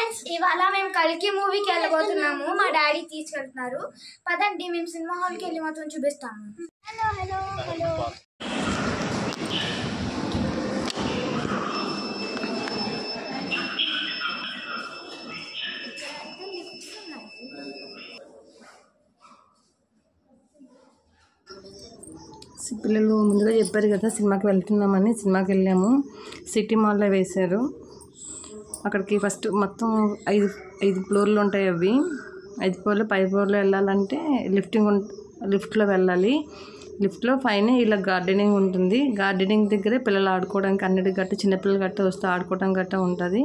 Friends ఇవాళ మేము కల్కి మూవీకి వెళ్ళబోతున్నాము. మా డాడీ తీసుకెళ్తున్నారు. పదండి మేము సినిమా హాల్కి వెళ్ళి మొత్తం చూపిస్తాము. హలో హలో హలో పిల్లలు ముందుగా చెప్పారు కదా సినిమాకి వెళ్తున్నామని. సినిమాకి వెళ్ళాము. సిటీ మాల్లో వేశారు. అక్కడికి ఫస్ట్ మొత్తం ఐదు ఫ్లోర్లు ఉంటాయి. అవి 5 ఫ్లోర్లు 5 ఫ్లోర్లో వెళ్ళాలంటే లిఫ్ట్లో వెళ్ళాలి. లిఫ్ట్లో పైన ఇలా గార్డెనింగ్ ఉంటుంది. గార్డెనింగ్ దగ్గరే పిల్లలు ఆడుకోవడానికి అన్నిటి గట్ట చిన్నపిల్లలు గట్ట వస్తే ఆడుకోవడం గట్ట ఉంటుంది.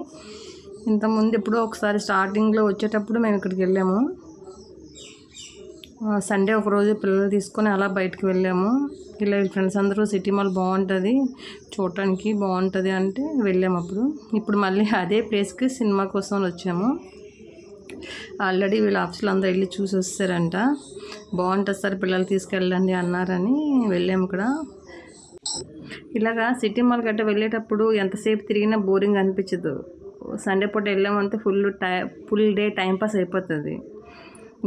ఇంతకుముందు ఎప్పుడో ఒకసారి స్టార్టింగ్లో వచ్చేటప్పుడు మేము ఇక్కడికి వెళ్ళాము. సండే ఒకరోజు పిల్లలు తీసుకొని అలా బయటకు వెళ్ళాము. ఇలా ఫ్రెండ్స్ అందరూ సిటీ మాల్ బాగుంటుంది, చూడటానికి బాగుంటుంది అంటే వెళ్ళాము. ఇప్పుడు మళ్ళీ అదే ప్లేస్కి సినిమా కోసం వచ్చాము. ఆల్రెడీ వీళ్ళ ఆఫీసులో అందరూ వెళ్ళి చూసి వస్తారంట. బాగుంటుంది సార్ పిల్లలు తీసుకెళ్ళండి అన్నారని వెళ్ళాము. ఇక్కడ ఇలాగా సిటీ మాల్ గట్ట వెళ్ళేటప్పుడు ఎంతసేపు తిరిగినా బోరింగ్ అనిపించదు. సండే పూట వెళ్ళామంటే ఫుల్ డే టైంపాస్ అయిపోతుంది.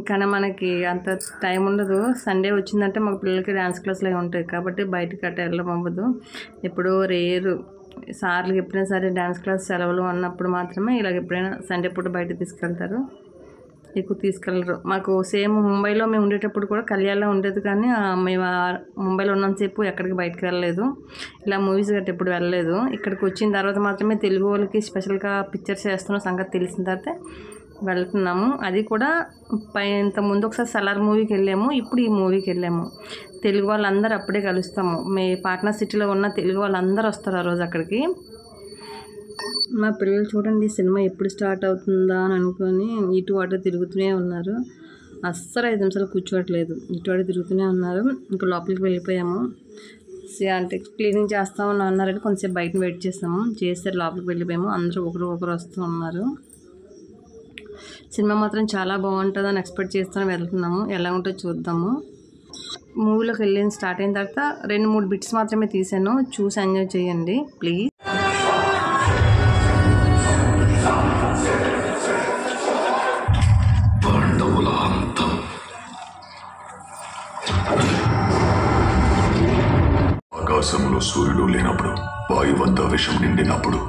కానీ మనకి అంత టైం ఉండదు. సండే వచ్చిందంటే మాకు పిల్లలకి డ్యాన్స్ క్లాసులు అవి ఉంటాయి కాబట్టి బయటకి అట్ట వెళ్ళడం అవ్వదు. ఎప్పుడో రేరు సార్లు ఎప్పుడైనా సరే డ్యాన్స్ క్లాస్ సెలవులు అన్నప్పుడు మాత్రమే ఇలాగ ఎప్పుడైనా సండే పూట బయటకు తీసుకెళ్తారు. ఎక్కువ తీసుకెళ్ళరు. మాకు సేమ్ ముంబైలో మేము ఉండేటప్పుడు కూడా కళ్యాణ్లో ఉండేది, కానీ మేము ముంబైలో ఉన్నంతసేపు ఎక్కడికి బయటకు వెళ్ళలేదు. ఇలా మూవీస్ గట్రా ఎప్పుడు వెళ్ళలేదు. ఇక్కడికి వచ్చిన తర్వాత మాత్రమే తెలుగు వాళ్ళకి స్పెషల్గా పిక్చర్స్ వేస్తున్న సంగతి తెలిసిన తర్వాత వెళ్తున్నాము. అది కూడా ఇంత ముందు ఒకసారి సలార్ మూవీకి వెళ్ళాము. ఇప్పుడు ఈ మూవీకి వెళ్ళాము. తెలుగు వాళ్ళందరూ అప్పుడే కలుస్తాము. పాట్నా సిటీలో ఉన్న తెలుగు వాళ్ళందరూ వస్తారు ఆ రోజు అక్కడికి. మా పిల్లలు చూడండి సినిమా ఎప్పుడు స్టార్ట్ అవుతుందా అని అనుకొని ఇటు అటు తిరుగుతూనే ఉన్నారు. అస్సలు 5 నిమిషాలు కూర్చోవట్లేదు. ఇటు అటు తిరుగుతూనే ఉన్నారు. ఇంకా లోపలికి వెళ్ళిపోయాము. అంటే క్లీనింగ్ చేస్తామని అన్నారని కొంచెంసేపు బయట వెయిట్ చేస్తాము. చేస్తారు లోపలికి వెళ్ళిపోయాము. అందరూ ఒకరు వస్తూ ఉన్నారు. సినిమా మాత్రం చాలా బాగుంటుందని ఎక్స్పెక్ట్ చేస్తూనే వెళ్తున్నాము. ఎలా ఉంటుందో చూద్దాము. మూవీలోకి వెళ్ళి స్టార్ట్ అయిన తర్వాత 2-3 బిట్స్ మాత్రమే తీసాను. చూసి ఎంజాయ్ చేయండి ప్లీజ్. ఆకాశంలో సూర్యుడు లేనప్పుడు, వాయువంతా విషం నిండినప్పుడు,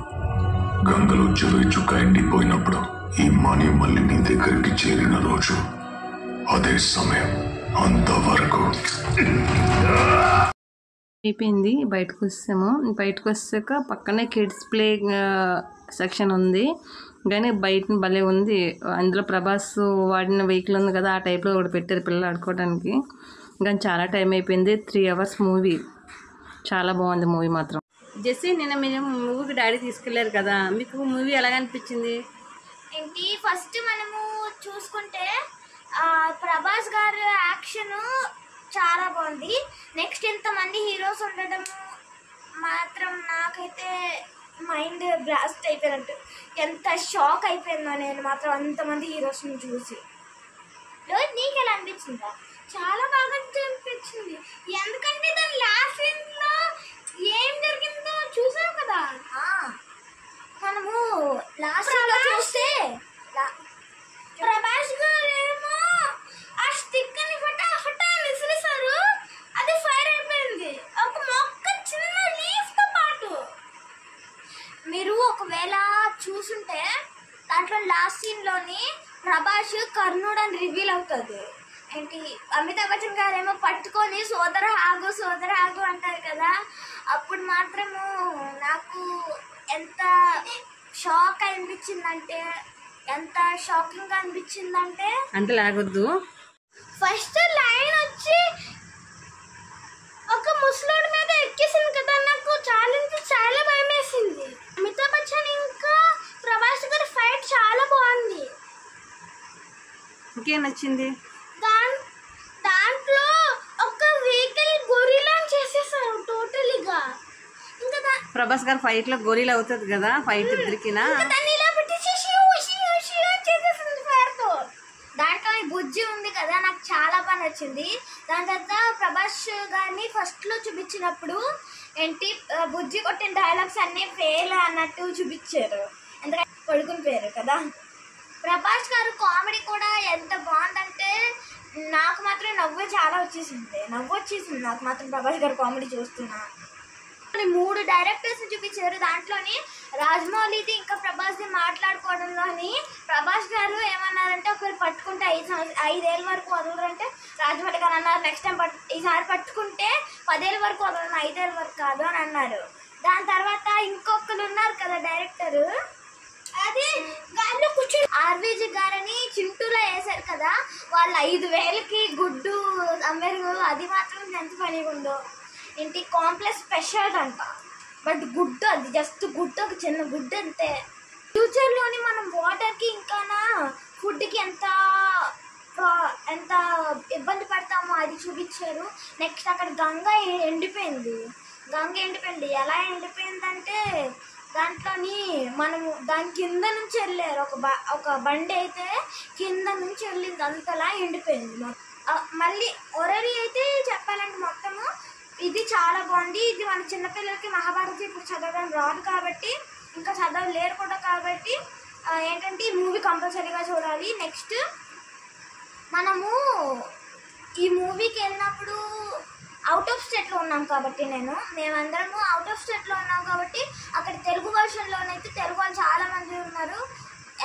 గంగలు చుక్క ఎండిపోయినప్పుడు ఈ మనీ మళ్ళీ నీ దగ్గరికి చేరిన రోజు, అదే సమయం. అంతవరకు అయిపోయింది. బయటకు వచ్చాక పక్కనే కిడ్స్ ప్లే సెక్షన్ ఉంది. కానీ బయట భలే ఉంది. అందులో ప్రభాస్ వాడిన వెహికల్ ఉంది కదా, ఆ టైప్లో ఒకటి పెట్టారు పిల్లలు ఆడుకోవడానికి. కానీ చాలా టైం అయిపోయింది. 3 అవర్స్ మూవీ. చాలా బాగుంది మూవీ మాత్రం. జెస్సీ నిన్న మీరు మూవీకి డాడీ తీసుకెళ్లారు కదా, మీకు మూవీ ఎలాగనిపించింది? ఏంటి ఫస్ట్ మనము చూసుకుంటే ప్రభాస్ గారి యాక్షన్ చాలా బాగుంది. నెక్స్ట్ ఇంతమంది హీరోస్ ఉండడం మాత్రం నాకైతే మైండ్ బ్లాస్ట్ అయిపోయినట్టు. ఎంత షాక్ అయిపోయిందో నేను మాత్రం అంతమంది హీరోస్ని చూసి. నీకు ఎలా అనిపించిందా? చాలా బాగా అనిపించింది. ఎందుకంటే దాని లాస్ట్ సీన్లో ఏం జరిగిందో చూసాం కదా. మనము లాస్ట్ చూస్తే ప్రభాస్ గారేమో ఆ స్టిక్ అని హఠా విసిరేశారు. అది ఫైర్ అయిపోయింది. ఒక మొక్క చిన్న లీఫ్ తో పాటు. మీరు ఒకవేళ చూసుంటే దాంట్లో లాస్ట్ సీన్ లోని ప్రభాస్ కర్ణుడు అని రివీల్ అవుతుంది. ఏంటి అమితాబ్ బచ్చన్ గారేమో పట్టుకొని సోదర ఆగు అంటారు కదా. అప్పుడు మాత్రము నాకు ఎంత షాక్ అనిపించిందంటే, ఎంత షాకింగ్ గా అనిపించిందంటే, అంటే లాగొద్దు. ఫస్ట్ లైన్ వచ్చి ఒక ముసలోడి మీద ఎక్కేసింది కదా, నాకు చాలా భయం వేసింది. అమితాబ్ బచ్చన్ ఇంకా ప్రభాస్ గారి ఫైట్ చాలా బాగుంది. ఇంకేం నచ్చింది? దాంట్లో ఒక వెహికల్ గొరిలా చేసేసారు టోటలీగా. ఇంకా ప్రభాస్ గారు ఫైట్ లో గొరిలా అవుతుంది కదా, ఫైట్ ఇద్దరికినా. దాంట్లో బుజ్జి ఉంది కదా, నాకు చాలా బాగా నచ్చింది. దాని తర్వాత ప్రభాస్ గారిని ఫస్ట్ లో చూపించినప్పుడు ఏంటి బుజ్జి కొట్టిన డైలాగ్స్ అన్ని ఫెయిల్ అన్నట్టు చూపించారు. ఎందుకంటే పడుకుని పోయారు కదా. ప్రభాస్ గారు కామెడీ కూడా ఎంత బాగుందంటే నాకు మాత్రం నవ్వు చాలా వచ్చేసింది నాకు మాత్రం ప్రభాస్ గారు కామెడీ చూస్తున్నా. 3 డైరెక్టర్స్ చూపించారు. దాంట్లోని రాజమౌళిది ఇంకా ప్రభాస్ది మాట్లాడుకోవడంలోని ప్రభాస్ గారు ఏమన్నారంటే ఒకవేళ పట్టుకుంటే 5 ఏళ్ళ వరకు వదలరంటే రాజమౌళి గారు అన్నారు నెక్స్ట్ టైం ఈసారి పట్టుకుంటే 10 ఏళ్ళ వరకు వదలను 5 ఏళ్ళ వరకు కాదు అని అన్నారు. దాని తర్వాత ఇంకొకరు ఉన్నారు కదా డైరెక్టర్, అది గాలిలో కూర్చొని ఆర్వీజీ గారని చింటూలో వేశారు కదా, వాళ్ళు 5,000కి గుడ్డు అమ్మారు. అది మాత్రం ఎంత పనిగా ఉందో. ఏంటి కాంప్లెక్స్ స్పెషల్ అంట, బట్ గుడ్డు అది జస్ట్ గుడ్డు, ఒక చిన్న గుడ్డు అంతే. ఫ్యూచర్లోని మనం వాటర్కి ఇంకా ఫుడ్కి ఎంత ఇబ్బంది పడతామో అది చూపించారు. నెక్స్ట్ అక్కడ గంగ ఎండిపోయింది. ఎలా ఎండిపోయిందంటే దాంట్లోని మనము దాని కింద నుంచి వెళ్ళారు, ఒక బండి అయితే కింద నుంచి వెళ్ళింది, అంతలా ఎండిపోయింది. మళ్ళీ ఒరరి అయితే చెప్పాలంటే మొత్తము ఇది చాలా బాగుంది. ఇది మన చిన్నపిల్లలకి మహాభారతం ఇప్పుడు చదవడం రాదు కాబట్టి, ఇంకా చదవలేరు కూడా కాబట్టి ఏంటంటే ఈ మూవీ కంపల్సరీగా చూడాలి. నెక్స్ట్ మనము ఈ మూవీకి వెళ్ళినప్పుడు అవుట్ ఆఫ్ స్టేట్లో ఉన్నాం కాబట్టి మేమందరము అవుట్ ఆఫ్ స్టేట్లో ఉన్నాం కాబట్టి అక్కడ తెలుగు వర్షన్లోనైతే తెలుగు వాళ్ళు చాలామంది ఉన్నారు.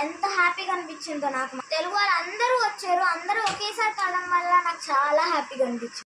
ఎంత హ్యాపీగా అనిపించిందో నాకు. తెలుగు వాళ్ళు అందరూ వచ్చారు, అందరూ ఒకేసారి కావడం వల్ల నాకు చాలా హ్యాపీగా అనిపించింది.